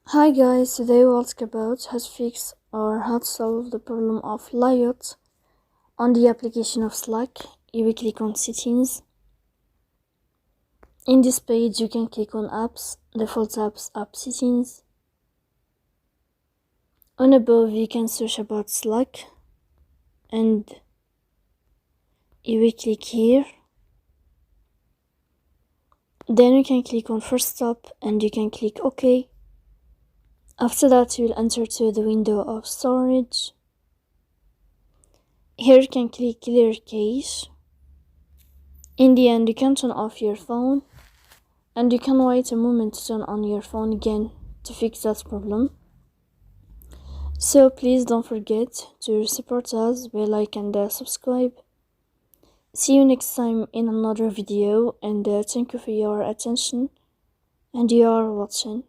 Hi guys, today we'll talk about how to fix or how to solve the problem of layout on the application of Slack. You will click on settings. In this page you can click on apps, default apps, app settings. On above you can search about Slack and you will click here. Then you can click on first stop and you can click OK. After that you will enter to the window of storage. Here you can click clear cache. In the end you can turn off your phone and you can wait a moment to turn on your phone again to fix that problem. So please don't forget to support us by like and subscribe. See you next time in another video and thank you for your attention and you are watching.